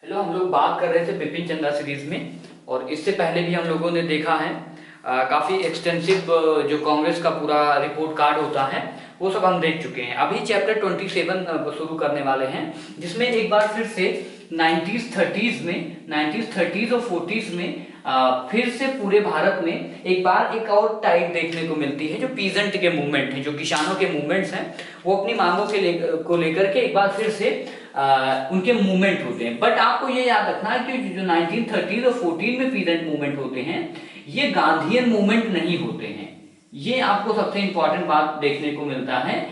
Hello, हम लोग बात कर रहे थे बिपिन चंद्रा सीरीज में। और इससे पहले भी हम लोगों ने देखा है काफी एक्सटेंसिव जो कांग्रेस का पूरा रिपोर्ट कार्ड होता है वो सब हम देख चुके हैं। अभी चैप्टर 27 शुरू करने वाले हैं, जिसमें एक बार फिर से 90s 30s और 40s में फिर से पूरे भारत में एक बार एक और टाइप देखने को मिलती है। जो पीजेंट के मूवमेंट हैं, जो किसानों के मूवमेंट्स हैं, वो अपनी मांगों को लेकर के एक बार फिर से उनके मूवमेंट होते हैं। बट आपको ये याद रखना है कि जो 1930s और 14 में पीजेंट मूवमेंट होते हैं, ये गांधीयन मूवमेंट नहीं होते हैं। ये आपको सबसे इंपॉर्टेंट बात देखने को मिलता है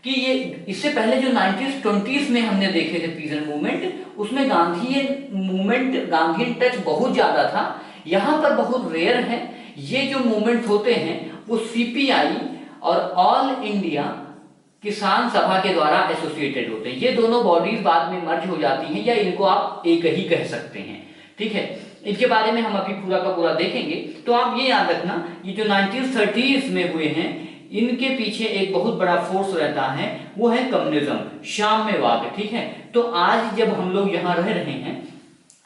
कि ये इससे पहले जो 1920s में हमने देखे थे पीजेंट मूवमेंट, उसमें गांधीयन टच बहुत ज्यादा था। यहाँ पर बहुत रेयर है। ये जो मूवमेंट होते हैं वो सीपीआई और ऑल इंडिया किसान सभा के द्वारा एसोसिएटेड होते हैं। ये दोनों बॉडीज बाद में मर्ज हो जाती हैं, या इनको आप एक ही कह सकते हैं। ठीक है, इनके बारे में हम अभी पूरा का पूरा देखेंगे। तो आप ये याद रखना, ये जो 1930s में हुए हैं, इनके पीछे एक बहुत बड़ा फोर्स रहता है, वो है कम्युनिज्म, साम्यवाद। ठीक है, तो आज जब हम लोग यहाँ रह रहे हैं,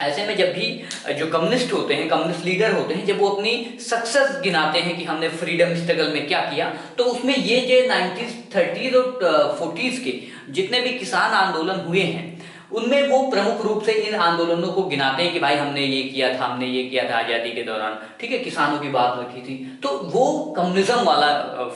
ऐसे में जब भी जो कम्युनिस्ट होते हैं, कम्युनिस्ट लीडर होते हैं, जब वो अपनी सक्सेस गिनाते हैं कि हमने फ्रीडम स्ट्रगल में क्या किया, तो उसमें ये जो 1930s और 40s के जितने भी किसान आंदोलन हुए हैं, उनमें वो प्रमुख रूप से इन आंदोलनों को गिनाते हैं कि भाई हमने ये किया था, हमने ये किया था आजादी के दौरान। ठीक है, किसानों की बात रखी थी। तो वो कम्युनिज्म वाला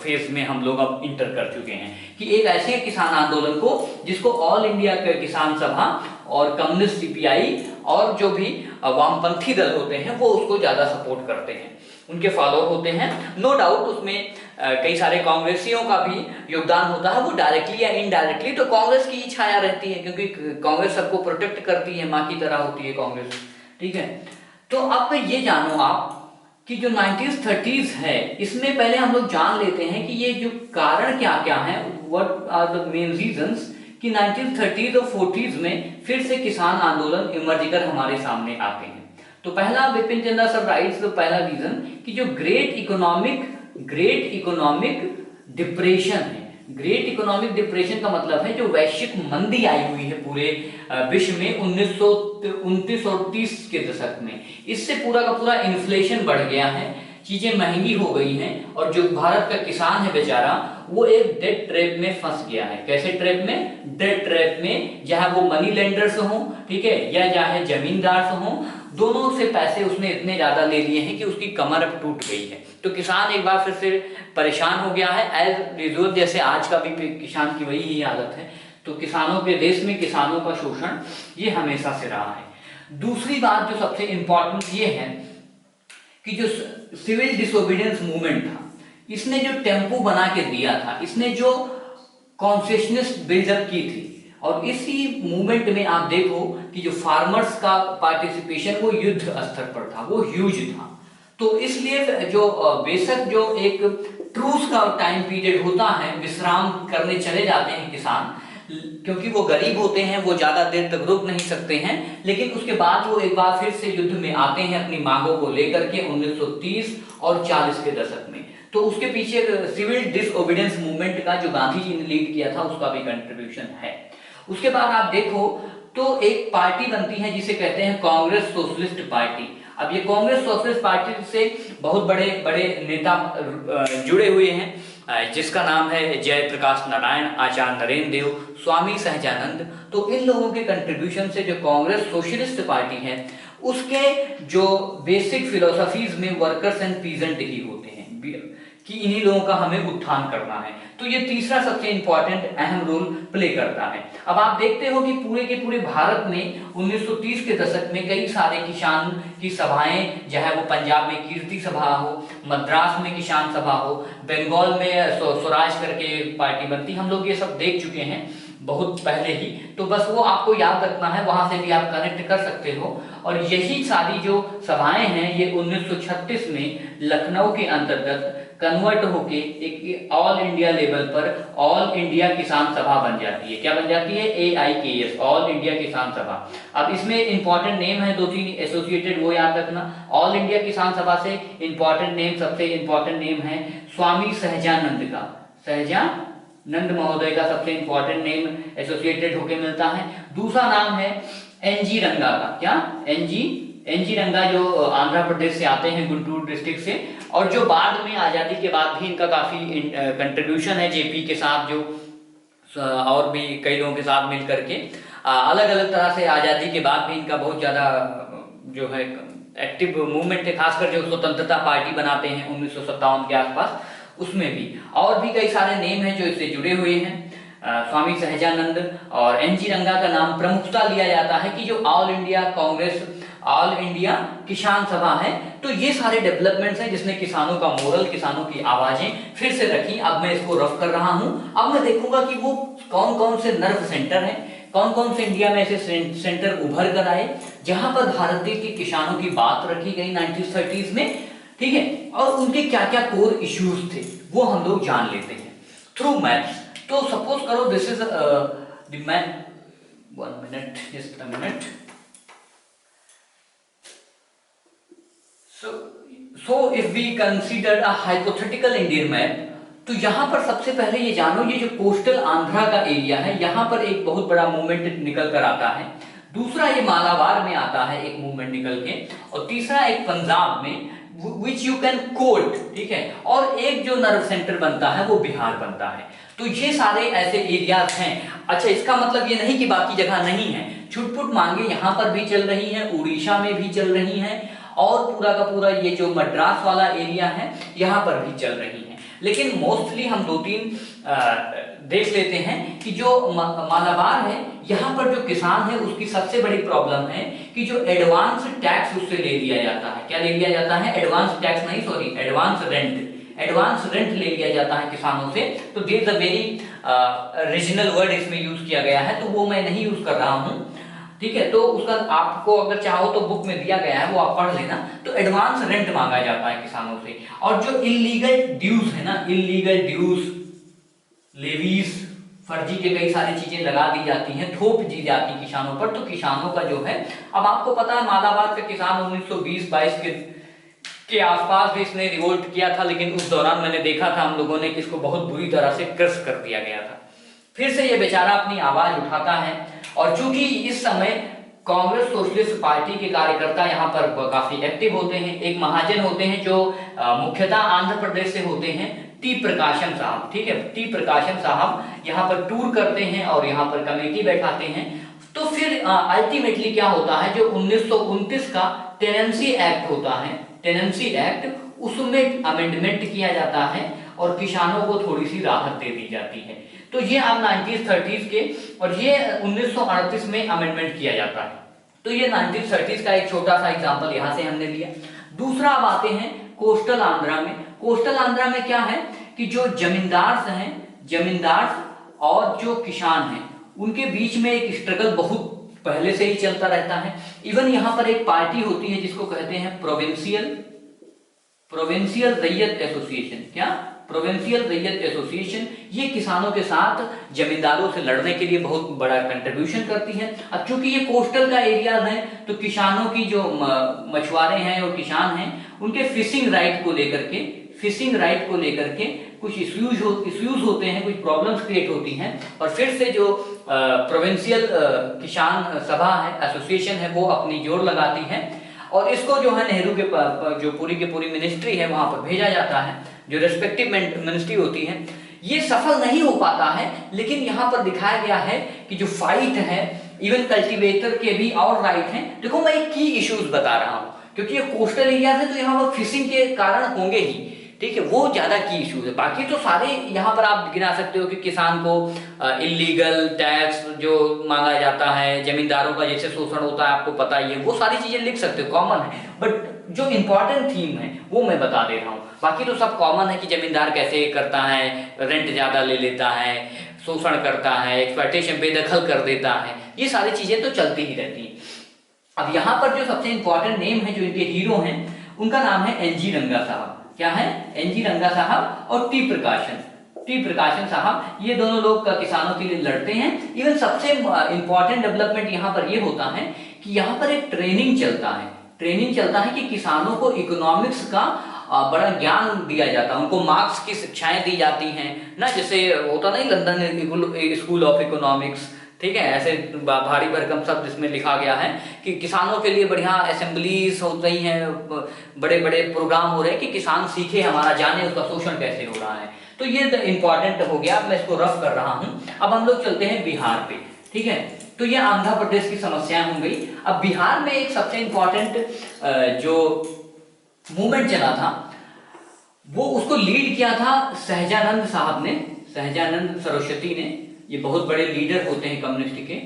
फेज में हम लोग अब इंटर कर चुके हैं कि एक ऐसे किसान आंदोलन को जिसको ऑल इंडिया किसान सभा और कम्युनिस्ट सीपीआई और जो भी वामपंथी दल होते हैं वो उसको ज्यादा सपोर्ट करते हैं, उनके फॉलोअर होते हैं। नो डाउट उसमें कई सारे कांग्रेसियों का भी योगदान होता है, वो डायरेक्टली या इनडायरेक्टली। तो कांग्रेस की ही छाया रहती है, क्योंकि कांग्रेस सबको प्रोटेक्ट करती है, माँ की तरह होती है कांग्रेस। ठीक है, तो अब ये जानो आप कि जो 1930s है, इसमें पहले हम लोग जान लेते हैं कि ये जो कारण क्या क्या है, what are the main reasons कि 1930s और 40s में फिर से किसान आंदोलन इमर्ज कर हमारे सामने आते हैं। तो पहला बिपिन चंद्रा सर राइट्स, पहला रीजन कि जो ग्रेट इकोनॉमिक डिप्रेशन है। ग्रेट इकोनॉमिक डिप्रेशन का मतलब है जो वैश्विक मंदी आई हुई है पूरे विश्व में 1929 और 30 के दशक में, इससे पूरा का पूरा इन्फ्लेशन बढ़ गया है, चीजें महंगी हो गई हैं, और जो भारत का किसान है बेचारा, वो एक डेट ट्रैप में फंस गया है। कैसे ट्रैप में? डेट ट्रैप में, जहां वो मनी लेंडर्स हो, ठीक है, या चाहे जमींदार से हो, दोनों से पैसे उसने इतने ज्यादा ले लिए हैं कि उसकी कमर अब टूट गई है। तो किसान एक बार फिर से परेशान हो गया है, एज यूजुअल, जैसे आज का भी किसान की वही ही हालत है। तो किसानों के देश में किसानों का शोषण ये हमेशा से रहा है। दूसरी बात जो सबसे इंपॉर्टेंट ये है कि जो सिविल डिसोबीडियंस मूवमेंट था, इसने जो टेम्पो बना के दिया था, इसने जो कॉन्शियसनेस बिल्डअप की थी, और इसी मूवमेंट में आप देखो कि जो फार्मर्स का पार्टिसिपेशन वो युद्ध स्तर पर था, वो ह्यूज था। तो इसलिए जो बेशक जो एक ट्रूस का टाइम पीरियड होता है, विश्राम करने चले जाते हैं किसान, क्योंकि वो गरीब होते हैं, वो ज्यादा देर तक रुक नहीं सकते हैं, लेकिन उसके बाद वो एक बार फिर से युद्ध में आते हैं अपनी मांगों को लेकर के 1930 और 40 के दशक में। तो उसके पीछे सिविल डिसओबीडियंस मूवमेंट का जो गांधी जी ने लीड किया था, उसका भी कंट्रीब्यूशन है। उसके बाद आप देखो तो एक पार्टी बनती है जिसे कहते हैं कांग्रेस सोशलिस्ट पार्टी। अब ये कांग्रेस सोशलिस्ट पार्टी से बहुत बड़े बड़े नेता जुड़े हुए हैं, जिसका नाम है जयप्रकाश नारायण, आचार्य नरेंद्र देव, स्वामी सहजानंद। तो इन लोगों के कंट्रीब्यूशन से जो कांग्रेस सोशलिस्ट पार्टी है, उसके जो बेसिक फिलोसफीज में वर्कर्स एंड पीजेंट ही होते हैं, कि इन्हीं लोगों का हमें उत्थान करना है। तो ये तीसरा सबसे इंपॉर्टेंट अहम रोल प्ले करता है। अब आप देखते हो कि पूरे के पूरे भारत में 1930 के दशक में कई सारे किसान की सभाएं, चाहे वो पंजाब में कीर्ति सभा हो, मद्रास में किसान सभा हो, बंगाल में स्वराज करके पार्टी बनती, हम लोग ये सब देख चुके हैं बहुत पहले ही। तो बस वो आपको याद रखना है, वहां से भी आप कनेक्ट कर सकते हो। और यही सारी जो सभाएं हैं, ये 1936 में लखनऊ के अंतर्गत कन्वर्ट होके एक ऑल इंडिया लेवल पर ऑल इंडिया किसान सभा बन जाती है। क्या बन जाती है? AIKS, ऑल इंडिया किसान सभा। अब इसमें इंपॉर्टेंट नेम है 2-3 एसोसिएटेड, वो याद रखना। ऑल इंडिया किसान सभा से इंपॉर्टेंट नेम, सबसे इंपॉर्टेंट नेम है स्वामी सहजानंद का, सहजानंद महोदय का सबसे इंपॉर्टेंट नेम एसोसिएटेड होके मिलता है। दूसरा नाम है एनजी रंगा का, क्या एनजी रंगा जो आंध्र प्रदेश से आते हैं, गुंटूर डिस्ट्रिक्ट से, और जो बाद में आज़ादी के बाद भी इनका काफ़ी कंट्रीब्यूशन है जेपी के साथ, जो और भी कई लोगों के साथ मिल करके अलग अलग तरह से आज़ादी के बाद भी इनका बहुत ज़्यादा जो है एक्टिव मूवमेंट है, खासकर जो स्वतंत्रता पार्टी बनाते हैं 1957 के आसपास, उसमें भी। और भी कई सारे नेम हैं जो इससे जुड़े हुए हैं, स्वामी सहजानंद और एनजी रंगा का नाम प्रमुखता लिया जाता है कि जो all India Congress, all India किसान सभा है, तो ये सारे डेवलपमेंट्स हैं जिसने किसानों का मोरल, किसानों की आवाजें फिर से रखी। अब मैं इसको रफ कर रहा हूं, अब मैं देखूंगा कि वो कौन कौन से नर्व सेंटर हैं, कौन कौन से इंडिया में ऐसे सेंटर उभर कर आए जहां पर भारत देश के किसानों की बात रखी गई 1930s में, ठीक है, और उनके क्या क्या कोर इश्यूज थे वो हम लोग जान लेते हैं थ्रू मैथ्स। तो सपोज करो this is the math, 1 minute, just a minute. So if we consider a hypothetical Indian map, तो यहाँ पर सबसे पहले ये जानो, ये जो कोस्टल आंध्रा का एरिया है, यहाँ पर एक बहुत बड़ा मूवमेंट निकल कर आता है। दूसरा ये मालाबार में आता है एक मूवमेंट निकल के, और तीसरा एक पंजाब में विच यू कैन कोट, ठीक है, और एक जो नर्व सेंटर बनता है वो बिहार बनता है। तो ये सारे ऐसे एरियाज हैं। अच्छा, इसका मतलब ये नहीं कि बाकी जगह नहीं है, छुटपुट मांगे यहाँ पर भी चल रही हैं, उड़ीसा में भी चल रही हैं, और पूरा का पूरा ये जो मद्रास वाला एरिया है यहाँ पर भी चल रही है। लेकिन मोस्टली हम 2-3 देख लेते हैं कि जो मालाबार है, यहाँ पर जो किसान है उसकी सबसे बड़ी प्रॉब्लम है कि जो एडवांस टैक्स उससे ले लिया जाता है। क्या ले लिया जाता है? एडवांस टैक्स नहीं, सॉरी, एडवांस रेंट ले लिया जाता है किसानों से। तो there is a very regional word इसमें यूज किया गया है, तो वो मैं नहीं यूज कर रहा हूँ, ठीक है। तो उसका आपको अगर चाहो तो बुक में दिया गया है, वो आप पढ़ लेना। तो एडवांस रेंट मांगा जाता है किसानों से, और जो इलीगल ड्यूज है ना, इलीगल ड्यूज, लेवीज, फर्जी के कई सारी चीजें लगा दी जाती हैं, थोप दी जाती किसानों पर। तो किसानों का जो है, अब आपको पता है मालाबार का किसान 1920-22 के आसपास भी इसने रिवोल्ट किया था, लेकिन उस दौरान मैंने देखा था हम लोगों ने कि इसको बहुत बुरी तरह से क्रश कर दिया गया था। फिर से ये बेचारा अपनी आवाज उठाता है, और चूंकि इस समय कांग्रेस सोशलिस्ट पार्टी के कार्यकर्ता यहाँ पर काफी एक्टिव होते हैं। एक महाजन होते हैं जो मुख्यतः आंध्र प्रदेश से होते हैं, टी प्रकाशम साहब, ठीक है, टी प्रकाशम साहब यहाँ पर टूर करते हैं और यहाँ पर कमेटी बैठाते हैं। तो फिर अल्टीमेटली क्या होता है, जो 1929 का टेनेंसी एक्ट होता है, टेनेंसी एक्ट, उसमें अमेंडमेंट किया जाता है और किसानों को थोड़ी सी राहत दे दी जाती है। तो ये अब 1930s के, और ये 1938 में अमेंडमेंट किया जाता है। तो ये 1930s का एक छोटा सा एग्जांपल यहाँ से हमने लिया। दूसरा अब आते हैं कोस्टल आंध्रा में। कोस्टल आंध्रा में क्या है कि जो जमींदार हैं, जमींदार और जो किसान हैं, उनके बीच में एक स्ट्रगल बहुत पहले से ही चलता रहता है। इवन यहाँ पर एक पार्टी होती है जिसको कहते हैं प्रोविंशियल रैयत एसोसिएशन। क्या? प्रोविंशियल रैयत एसोसिएशन। ये किसानों के साथ जमींदारों से लड़ने के लिए बहुत बड़ा कंट्रीब्यूशन करती है। अब चूंकि ये कोस्टल का एरिया है, तो किसानों की जो मछुआरे हैं और किसान हैं, उनके फिशिंग राइट को लेकर के कुछ इश्यूज होते हैं, कुछ प्रॉब्लम्स क्रिएट होती हैं। और फिर से जो प्रोविंशियल किसान सभा है, एसोसिएशन है, वो अपनी जोर लगाती है, और इसको जो है नेहरू के जो पूरी की पूरी मिनिस्ट्री है वहां पर भेजा जाता है, जो रेस्पेक्टिव मिनिस्ट्री होती है। ये सफल नहीं हो पाता है, लेकिन यहाँ पर दिखाया गया है कि जो फाइट है, इवन कल्टीवेटर के भी और राइट हैं। देखो, मैं एक की इश्यूज बता रहा हूँ, क्योंकि ये कोस्टल एरिया है, तो यहाँ पर फिशिंग के कारण होंगे ही, ठीक है, वो ज्यादा की इश्यूज है। बाकी तो सारे यहाँ पर आप गिना सकते हो कि किसान को इलीगल टैक्स जो मांगा जाता है, जमींदारों का जैसे शोषण होता है, आपको पता ही है, वो सारी चीजें लिख सकते हो, कॉमन है। बट जो इंपॉर्टेंट थीम है वो मैं बता दे रहा हूँ। बाकी तो सब कॉमन है कि जमींदार कैसे करता है, रेंट ज्यादा ले लेता है, शोषण करता है, एक्सप्लॉयटेशन बेदखल कर देता है, ये सारी चीजें तो चलती ही रहती है। अब यहाँ पर जो सबसे इंपॉर्टेंट नेम है, जो इनके हीरो हैं, उनका नाम है एनजी रंगा साहब। क्या है? एनजी रंगा साहब और टी प्रकाशन साहब। ये दोनों लोग किसानों के लिए लड़ते हैं। इवन सबसे इंपॉर्टेंट डेवलपमेंट यहाँ पर ये होता है कि यहाँ पर एक ट्रेनिंग चलता है कि किसानों को इकोनॉमिक्स का बड़ा ज्ञान दिया जाता है, उनको मार्क्स की शिक्षाएं दी जाती हैं ना, जैसे होता नहीं लंदन स्कूल ऑफ इकोनॉमिक्स, ठीक है, ऐसे भारी भरकम शब्द इसमें लिखा गया है कि किसानों के लिए बढ़िया असेंबलीज हो रही हैं, बड़े बड़े प्रोग्राम हो रहे हैं कि किसान सीखे, हमारा जाने उसका शोषण कैसे हो रहा है। तो ये इंपॉर्टेंट हो गया, मैं इसको रफ कर रहा हूं। अब हम लोग चलते हैं बिहार पे, ठीक है। तो ये आंध्र प्रदेश की समस्याएं हो गई। अब बिहार में एक सबसे इंपॉर्टेंट जो मूवमेंट चला था, वो उसको लीड किया था सहजानंद साहब ने, सहजानंद सरस्वती ने। ये बहुत बड़े लीडर होते हैं कम्युनिस्ट के,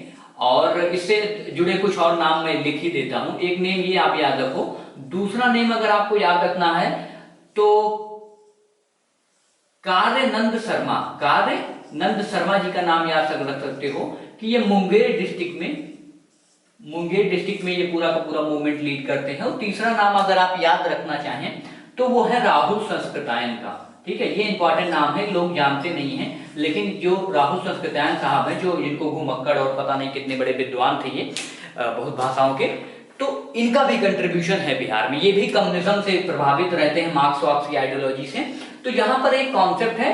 और इससे जुड़े कुछ और नाम मैं लिख ही देता हूं। एक नेम ये आप याद रखो, दूसरा नेम अगर आपको याद रखना है तो कार्यानंद शर्मा, कार्यानंद शर्मा जी का नाम याद रख सकते हो कि ये मुंगेर डिस्ट्रिक्ट में ये पूरा का पूरा मूवमेंट लीड करते हैं। और तीसरा नाम अगर आप याद रखना चाहें तो वो है राहुल संस्कृतायन का, ठीक है। ये इंपॉर्टेंट नाम है, लोग जानते नहीं हैं, लेकिन जो राहुल संस्कृतायन साहब हैं, जो जिनको घुमक्कड़ और पता नहीं कितने बड़े विद्वान थे ये बहुत भाषाओं के, तो इनका भी कंट्रीब्यूशन है बिहार में। ये भी कम्युनिज्म से प्रभावित रहते हैं, मार्क्स वार्क्स की आइडियोलॉजी से। तो यहाँ पर एक कॉन्सेप्ट है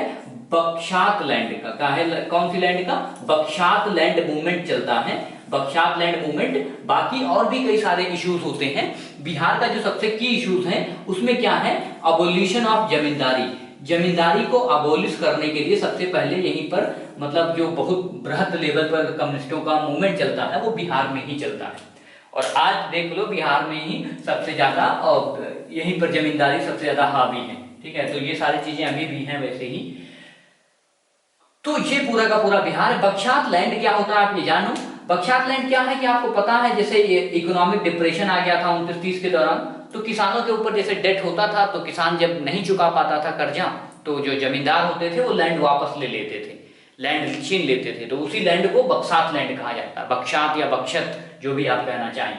बक्सात लैंड का है, कौन सी लैंड का? बक्सात लैंड मूवमेंट चलता है, बक्सात लैंड मूवमेंट। बाकी और भी कई सारे इश्यूज होते हैं। बिहार का जो सबसे की इश्यूज है उसमें क्या है? अबोलिशन ऑफ जमींदारी, जमींदारी को अबोलिश करने के लिए सबसे पहले यहीं पर मतलब जो बहुत बृहद लेवल पर कम्युनिस्टों का मूवमेंट चलता है वो बिहार में ही चलता है। और आज देख लो बिहार में ही सबसे ज्यादा और यहीं पर जमींदारी सबसे ज्यादा हावी है, ठीक है। तो ये सारी चीजें अभी भी हैं वैसे ही। तो ये पूरा का पूरा बिहार। बक्सात लैंड क्या होता है आप ये जानो। बक्सात लैंड क्या है कि आपको पता है, जैसे ये इकोनॉमिक डिप्रेशन आ गया था 29-30 के दौरान, तो किसानों के ऊपर जैसे डेट होता था, तो किसान जब नहीं चुका पाता था कर्जा, तो जो जमींदार होते थे वो लैंड वापस ले लेते थे, लैंड छीन लेते थे। तो उसी लैंड को बक्सात लैंड कहा जाता है, बक्सात या बक्षत जो भी आप कहना चाहें।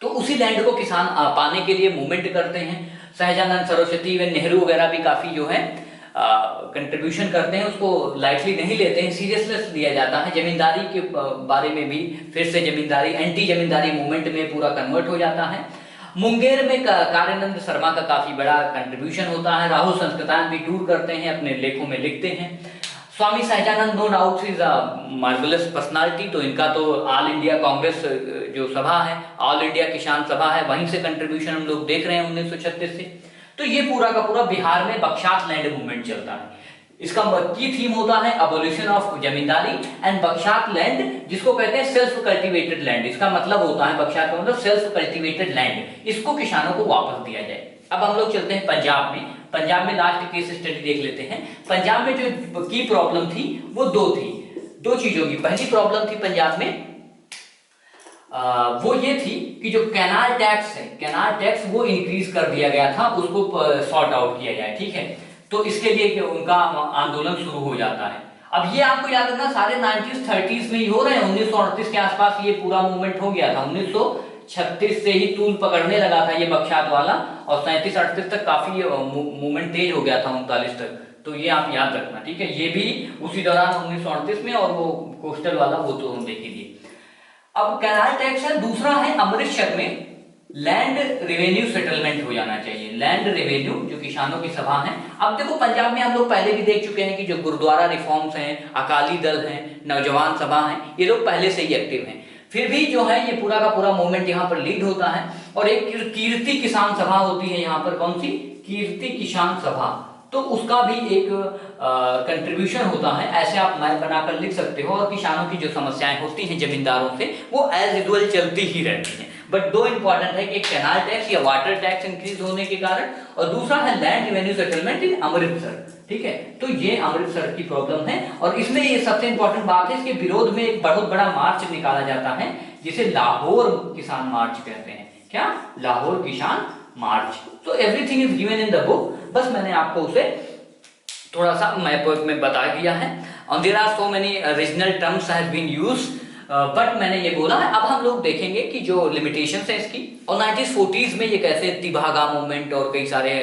तो उसी लैंड को किसान पाने के लिए मूवमेंट करते हैं। सहजानंद सरस्वती व नेहरू वगैरह भी काफी जो है कंट्रीब्यूशन करते हैं, उसको लाइटली नहीं लेते हैं, सीरियसनेस लिया जाता है। जमींदारी के बारे में भी फिर से जमींदारी एंटी जमींदारी मूवमेंट में पूरा कन्वर्ट हो जाता है। मुंगेर में कार्यानंद शर्मा का काफी बड़ा कंट्रीब्यूशन होता है। राहुल संस्कृतायन भी टूर करते हैं, अपने लेखों में लिखते हैं। Swami Sahajanand no doubt is a marvellous personality, तो इनका तो ऑल इंडिया कांग्रेस जो सभा है, ऑल इंडिया किसान सभा है, वहीं से कंट्रीब्यूशन हम लोग देख रहे हैं 1936 से। तो ये पूरा का पूरा बिहार में बक्सात लैंड मूवमेंट चलता है। इसका की थीम होता है abolition of zamindari and bakasht land, जिसको कहते हैं सेल्फ कल्टीवेटेड लैंड। इसका मतलब होता है बक्सात का मतलब सेल्फ कल्टीवेटेड लैंड, इसको किसानों को वापस दिया जाए। अब हम लोग चलते हैं पंजाब में। पंजाब में लास्ट केस स्टडी देख लेते हैं। पंजाब में जो की प्रॉब्लम थी वो दो चीजों की। पहली प्रॉब्लम थी पंजाब में वो ये थी कि जो कैनाल टैक्स है, कैनाल टैक्स वो इंक्रीज कर दिया गया था, उसको सॉर्ट आउट किया जाए, ठीक है। तो इसके लिए उनका आंदोलन शुरू हो जाता है। अब ये आपको याद रखना सारे 1930s में ही हो रहे हैं। 1938 के आसपास ये पूरा मूवमेंट हो गया था। 1936 से ही तूल पकड़ने लगा था ये बक्सात वाला, और 37-38 तक काफी मूवमेंट तेज हो गया था, 39 तक। तो ये आप याद रखना, ठीक है। ये भी उसी दौरान 1938 में, और वो कोस्टल वाला वो तो हम देख लीजिए। अब कैनाल टैक्स है। दूसरा है अमृतसर में लैंड रेवेन्यू सेटलमेंट हो जाना चाहिए। लैंड रेवेन्यू जो किसानों की सभा है। अब देखो पंजाब में हम लोग पहले भी देख चुके हैं कि जो गुरुद्वारा रिफॉर्म्स हैं, अकाली दल हैं, नौजवान सभा हैं, ये लोग पहले से ही एक्टिव हैं। फिर भी जो है ये पूरा का पूरा मूवमेंट यहाँ पर लीड होता है। और एक कीर्ति किसान सभा होती है यहाँ पर, कौन सी? कीर्ति किसान सभा। तो उसका भी एक कंट्रीब्यूशन होता है। ऐसे आप मैप बनाकर लिख सकते हो। और किसानों की जो समस्याएं होती हैं जमींदारों से, वो एज यूजुअल चलती ही रहती हैं। बट दो इंपॉर्टेंट है कि एक कैनाल टैक्स या वाटर टैक्स इंक्रीज होने के कारण, और दूसरा है land revenue settlement in Amritsar, ठीक है। तो ये अमृतसर की प्रॉब्लम है। और इसमें ये सबसे इंपॉर्टेंट बात है, इसके विरोध में एक बहुत बड़ा मार्च निकाला जाता है, जिसे लाहौर किसान मार्च कहते हैं। क्या? लाहौर किसान मार्च। तो everything is given in the book, बस मैंने आपको उसे थोड़ा सा मैप में बता दिया है। और there are so many regional terms have been used, but मैंने ये बोला है। अब हम लोग देखेंगे कि जो लिमिटेशंस है इसकी, और 1940s में ये कैसे तिभागा मूवमेंट और कई सारे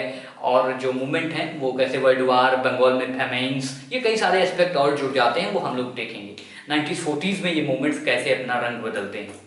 और जो मूवमेंट हैं वो कैसे वर्ल्ड वार, बंगाल में फेमेन्स, ये कई सारे एस्पेक्ट और जुड़ जाते हैं, वो हम लोग देखेंगे। 1940s में ये मूवमेंट्स कैसे अपना रंग बदलते हैं।